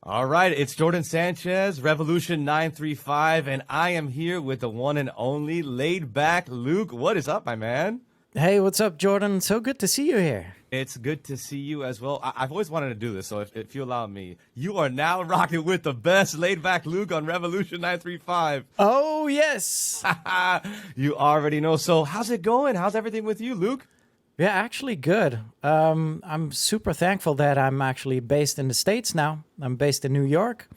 All right, it's Jordan Sanchez, Revolution 935, and I am here with the one and only Laid Back Luke. What is up, my man? Hey, what's up, Jordan? So good to see you here. It's good to see you as well. I've always wanted to do this, so if you allow me, you are now rocking with the best Laid Back Luke on Revolution 935. Oh, yes. You already know. So how's it going? How's everything with you, Luke? Yeah, actually good. I'm super thankful that I'm actually based in the States now. I'm based in New York.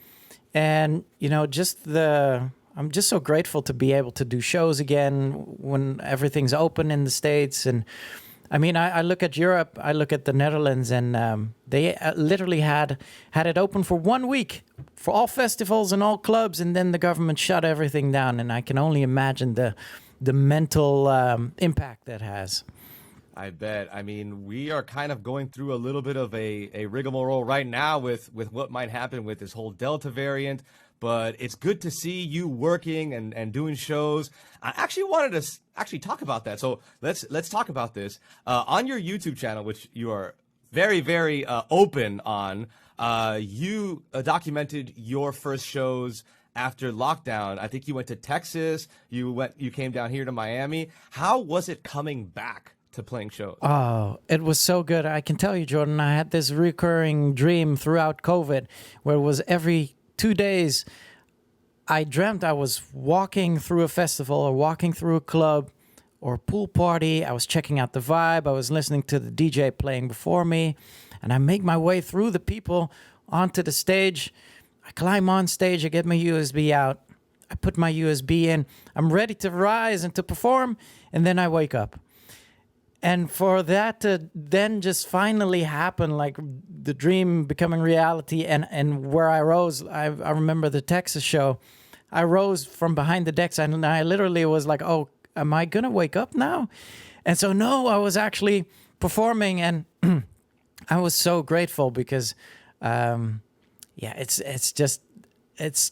And, you know, I'm just so grateful to be able to do shows again when everything's open in the States. And I mean, I look at Europe, I look at the Netherlands, and they literally had it open for 1 week for all festivals and all clubs. And then the government shut everything down. And I can only imagine the mental impact that has. I bet. I mean, we are kind of going through a little bit of a rigmarole right now with what might happen with this whole Delta variant, but it's good to see you working and doing shows. I actually wanted to actually talk about that. So let's talk about this. On your YouTube channel, which you are very, very open on, you documented your first shows after lockdown. I think you went to Texas, you came down here to Miami. How was it coming back to playing shows? Oh, it was so good. I can tell you, Jordan, I had this recurring dream throughout COVID where it was every 2 days I dreamt I was walking through a festival or walking through a club or a pool party. I was checking out the vibe. I was listening to the DJ playing before me, and I make my way through the people onto the stage. I climb on stage. I get my USB out. I put my USB in. I'm ready to rise and to perform, and then I wake up. And for that to then just finally happen, like the dream becoming reality, and where I rose, I remember the Texas show. I rose from behind the decks, and I literally was like, oh, am I going to wake up now? And so, no, I was actually performing, and I was so grateful because, it's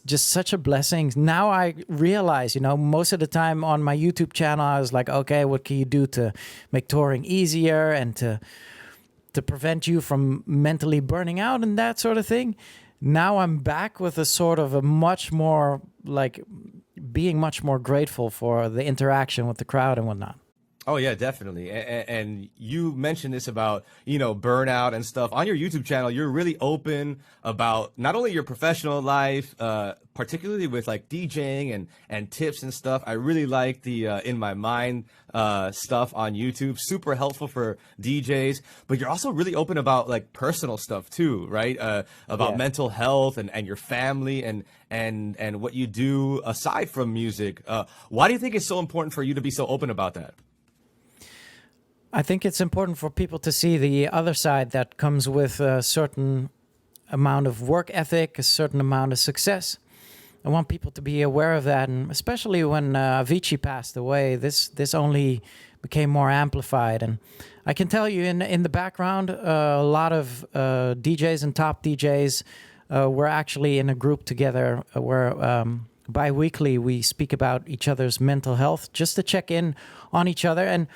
just such a blessing. Now I realize, most of the time on my YouTube channel, I was like, okay, what can you do to make touring easier and to prevent you from mentally burning out and that sort of thing. Now I'm back with a sort of a much more, like, being much more grateful for the interaction with the crowd and whatnot. Oh yeah, definitely. And you mentioned this about, burnout and stuff. On your YouTube channel, you're really open about not only your professional life, particularly with like DJing and tips and stuff. I really like the In My Mind stuff on YouTube. Super helpful for DJs. But you're also really open about like personal stuff too, right? About mental health and your family and what you do aside from music. Why do you think it's so important for you to be so open about that? I think it's important for people to see the other side that comes with a certain amount of work ethic, a certain amount of success. I want people to be aware of that, and especially when Avicii passed away, this only became more amplified. And I can tell you, in the background, a lot of DJs and top DJs were actually in a group together where bi-weekly we speak about each other's mental health just to check in on each other. And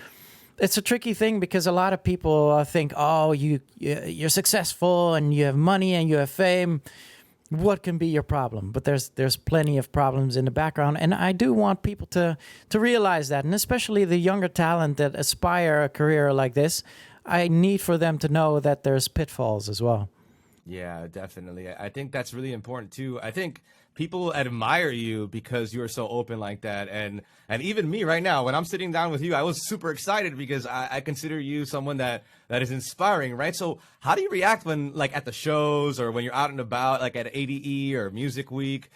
it's a tricky thing because a lot of people think, oh, you're successful and you have money and you have fame. What can be your problem? But there's plenty of problems in the background. And I do want people to realize that, and especially the younger talent that aspire a career like this, I need for them to know that there's pitfalls as well. Yeah, definitely. I think that's really important too. I think people admire you because you're so open like that. And even me right now, when I'm sitting down with you, I was super excited because I consider you someone that is inspiring, right? So how do you react when, like, at the shows or when you're out and about, like at ADE or Music Week,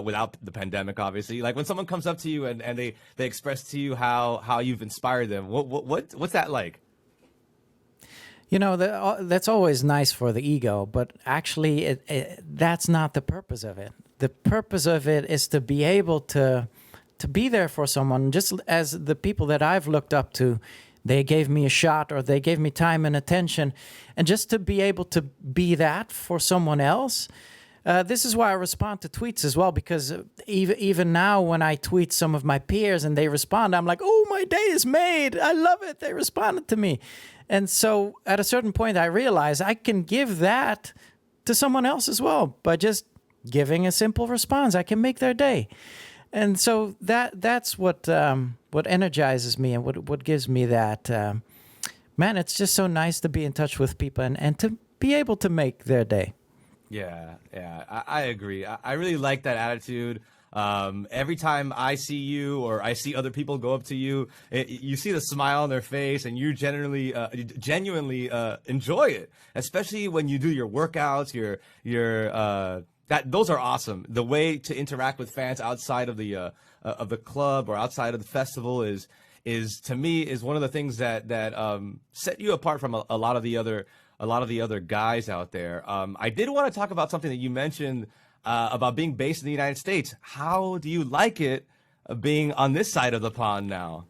without the pandemic, obviously, like when someone comes up to you and they express to you how you've inspired them, what's that like? That's always nice for the ego, but actually that's not the purpose of it. The purpose of it is to be able to be there for someone, just as the people that I've looked up to, they gave me a shot or they gave me time and attention, and just to be able to be that for someone else. This is why I respond to tweets as well, because even now when I tweet some of my peers and they respond, I'm like, oh, my day is made. I love it. They responded to me. And so at a certain point, I realized I can give that to someone else as well by just giving a simple response. I can make their day. And so that's what energizes me and what gives me that. Man, it's just so nice to be in touch with people and to be able to make their day. Yeah, I agree. I really like that attitude. Every time I see you or I see other people go up to you, you see the smile on their face, and you genuinely enjoy it. Especially when you do your workouts, those are awesome. The way to interact with fans outside of the club or outside of the festival is to me is one of the things that set you apart from a lot of the other guys out there. I did want to talk about something that you mentioned about being based in the United States. How do you like it being on this side of the pond now?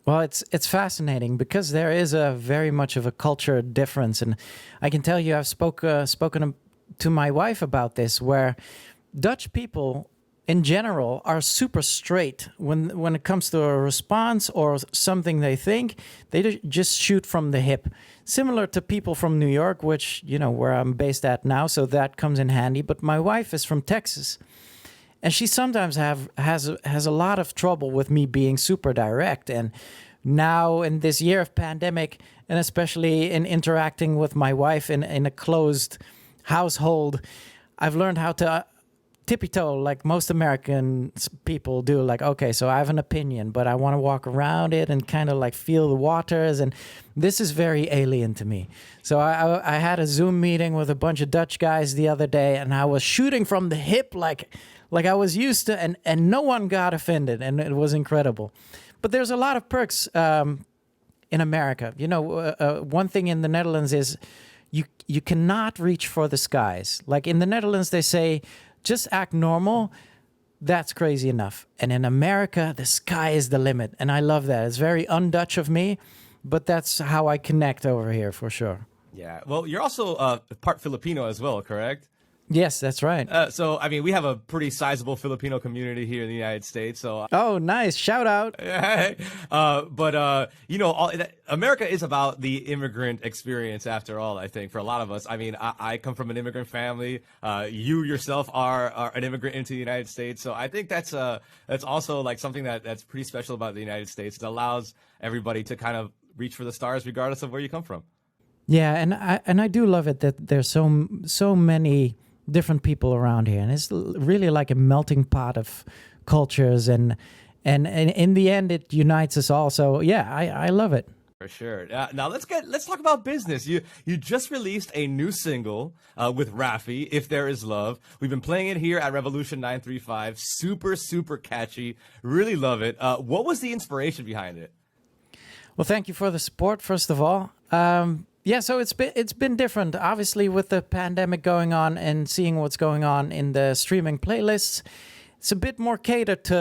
Well, it's fascinating because there is a very much of a culture difference, and I can tell you I've spoken to my wife about this, where Dutch people in general are super straight when it comes to a response or something they think. They just shoot from the hip, similar to people from New York, which, where I'm based at now, so that comes in handy. But my wife is from Texas, and she sometimes has a lot of trouble with me being super direct. And now in this year of pandemic, and especially in interacting with my wife in a closed household, I've learned how to tippy-toe like most American people do. Like, okay, so I have an opinion, but I want to walk around it and kind of like feel the waters. And this is very alien to me. So I had a Zoom meeting with a bunch of Dutch guys the other day, and I was shooting from the hip like I was used to, and no one got offended, and it was incredible. But there's a lot of perks in America. One thing in the Netherlands is you cannot reach for the skies. Like in the Netherlands, they say, just act normal. That's crazy enough. And in America, the sky is the limit. And I love that. It's very un-Dutch of me, but that's how I connect over here for sure. Yeah. Well, you're also part Filipino as well, correct? Yes, that's right. So, I mean, we have a pretty sizable Filipino community here in the United States. So, oh, nice. Shout out. America is about the immigrant experience after all, I think, for a lot of us. I mean, I come from an immigrant family. You yourself are an immigrant into the United States. So I think that's also like something that's pretty special about the United States. It allows everybody to kind of reach for the stars regardless of where you come from. Yeah, and I do love it that there's so many different people around here, and it's really like a melting pot of cultures, and in the end it unites us all. So yeah, I love it. For sure. Now let's talk about business. You just released a new single with Raphi, "If There Is Love." We've been playing it here at Revolution 935. Super catchy. Really love it. What was the inspiration behind it? Well, thank you for the support, first of all. Yeah, so it's been different, obviously, with the pandemic going on and seeing what's going on in the streaming playlists. It's a bit more catered to,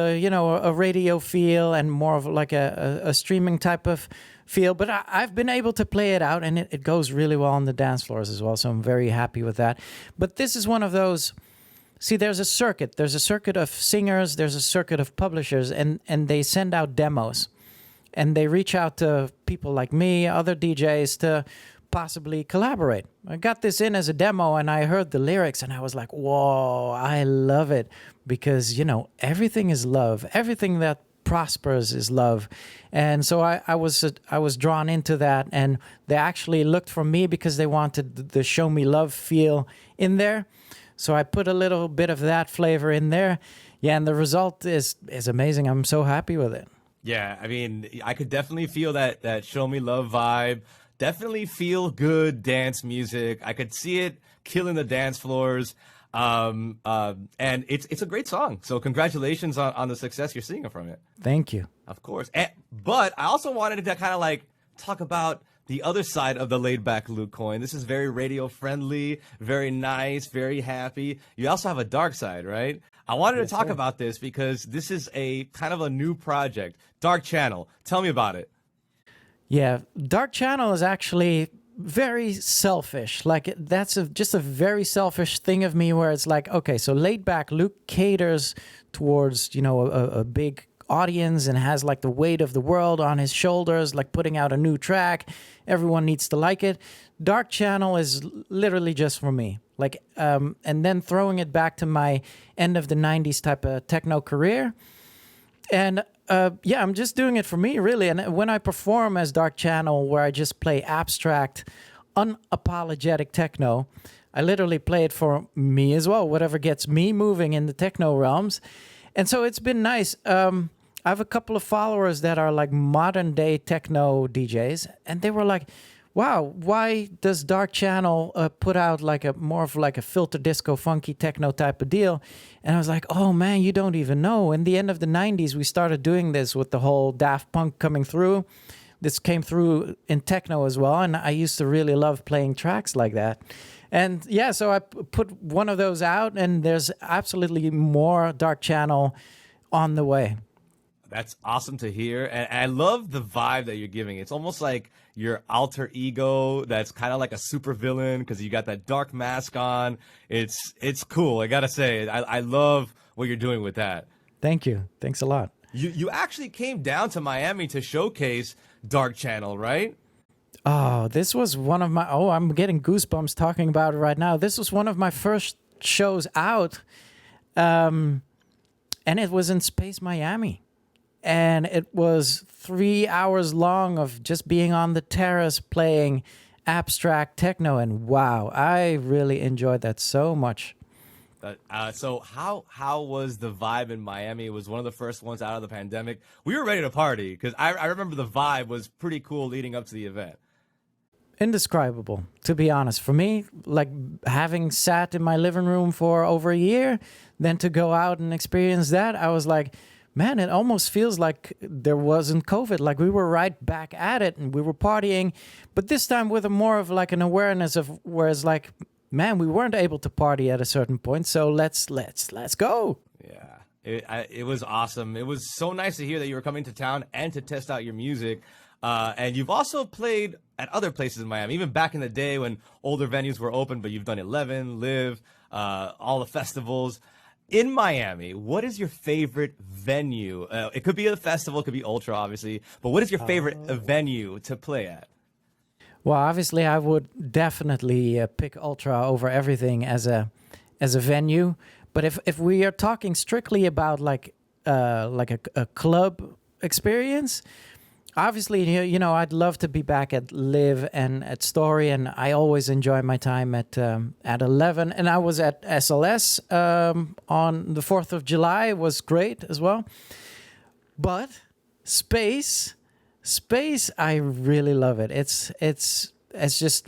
a radio feel and more of like a streaming type of feel. But I've been able to play it out, and it goes really well on the dance floors as well. So I'm very happy with that. But this is one of those. See, there's a circuit. There's a circuit of singers. There's a circuit of publishers, and they send out demos. And they reach out to people like me, other DJs, to possibly collaborate. I got this in as a demo, and I heard the lyrics, and I was like, whoa, I love it. Because, everything is love. Everything that prospers is love. And so I was drawn into that, and they actually looked for me because they wanted the Show Me Love feel in there. So I put a little bit of that flavor in there. Yeah, and the result is amazing. I'm so happy with it. Yeah, I mean, I could definitely feel that Show Me Love vibe. Definitely feel good dance music. I could see it killing the dance floors. And it's a great song. So congratulations on the success you're seeing from it. Thank you. Of course. But I also wanted to kind of like talk about the other side of the Laid-Back Luke coin. This is very radio friendly, very nice, very happy. You also have a dark side, right? I wanted to talk about this because this is a kind of a new project, Dark Chanell. Tell me about it. Yeah, Dark Chanell is actually very selfish. Like that's just a very selfish thing of me, where it's like, okay, so Laid-Back Luke caters towards a big audience and has like the weight of the world on his shoulders, like putting out a new track. Everyone needs to like it. Dark Chanell is literally just for me. and then throwing it back to my end of the 90s type of techno career. And yeah, I'm just doing it for me, really. And when I perform as Dark Chanell, where I just play abstract, unapologetic techno, I literally play it for me as well, whatever gets me moving in the techno realms. And so it's been nice. I have a couple of followers that are like modern day techno DJs, and they were like, wow, why does Dark Chanell put out like a more of like a filter disco funky techno type of deal? And I was like, oh man, you don't even know. In the end of the 90s, we started doing this with the whole Daft Punk coming through. This came through in techno as well, and I used to really love playing tracks like that. And yeah, so I put one of those out, and there's absolutely more Dark Chanell on the way. That's awesome to hear. And I love the vibe that you're giving. It's almost like your alter ego that's kind of like a super villain because you got that dark mask on. It's cool. I got to say, I love what you're doing with that. Thank you. Thanks a lot. You actually came down to Miami to showcase Dark Chanell, right? Oh, this was one of my... Oh, I'm getting goosebumps talking about it right now. This was one of my first shows out. And it was in Space Miami. And it was 3 hours long of just being on the terrace playing abstract techno. And wow, I really enjoyed that so much. So how was the vibe in Miami? It was one of the first ones out of the pandemic. We were ready to party because I remember the vibe was pretty cool leading up to the event. Indescribable, to be honest. For me, like having sat in my living room for over a year, then to go out and experience that, I was like, man, it almost feels like there wasn't COVID. Like we were right back at it and we were partying, but this time with a more of like an awareness of whereas like, man, we weren't able to party at a certain point. So let's go. Yeah, it was awesome. It was so nice to hear that you were coming to town and to test out your music. And you've also played at other places in Miami, even back in the day when older venues were open, but you've done 11, Live, all the festivals. In Miami, what is your favorite venue? It could be a festival, it could be Ultra, obviously, but what is your favorite venue to play at? Well, obviously, I would definitely pick Ultra over everything as a venue. But if we are talking strictly about like a club experience, obviously, you know, I'd love to be back at Live and at Story, and I always enjoy my time at 11. And I was at SLS on the 4th of July. It was great as well. But Space, I really love it. It's just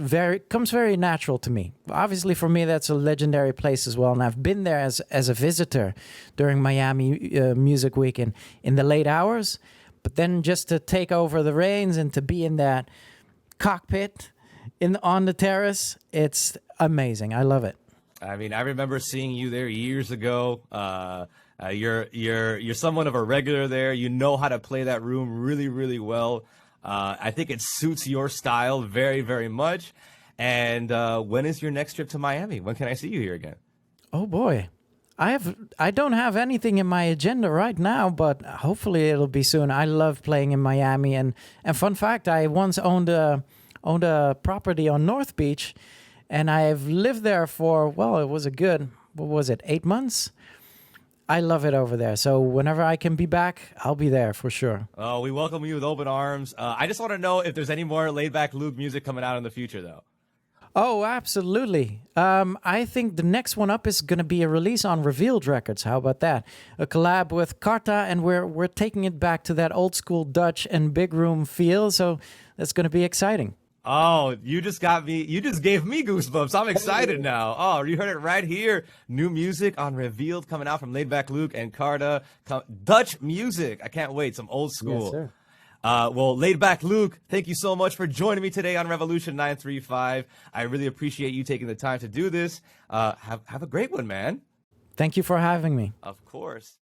comes very natural to me. Obviously, for me, that's a legendary place as well, and I've been there as a visitor during Miami Music Week in the late hours. But then just to take over the reins and to be in that cockpit on the terrace, it's amazing. I love it. I mean, I remember seeing you there years ago. You're somewhat of a regular there. You know how to play that room really, really well. I think it suits your style very, very much. And when is your next trip to Miami? When can I see you here again? Oh boy. I don't have anything in my agenda right now, but hopefully it'll be soon. I love playing in Miami, and fun fact, I once owned a property on North Beach, and I've lived there for, well, it was a good, what was it, 8 months? I love it over there. So whenever I can be back, I'll be there for sure. Oh, we welcome you with open arms. I just want to know if there's any more Laidback Luke music coming out in the future, though. Oh, absolutely. I think the next one up is going to be a release on Revealed Records. How about that? A collab with Carta, and we're taking it back to that old school Dutch and big room feel. So that's going to be exciting. Oh, you just gave me goosebumps. I'm excited now. Oh, you heard it right here. New music on Revealed coming out from Laidback Luke and Carta. Dutch music. I can't wait. Some old school. Yes, sir. Well, Laidback Luke, thank you so much for joining me today on Revolution 935. I really appreciate you taking the time to do this. Have a great one, man. Thank you for having me. Of course.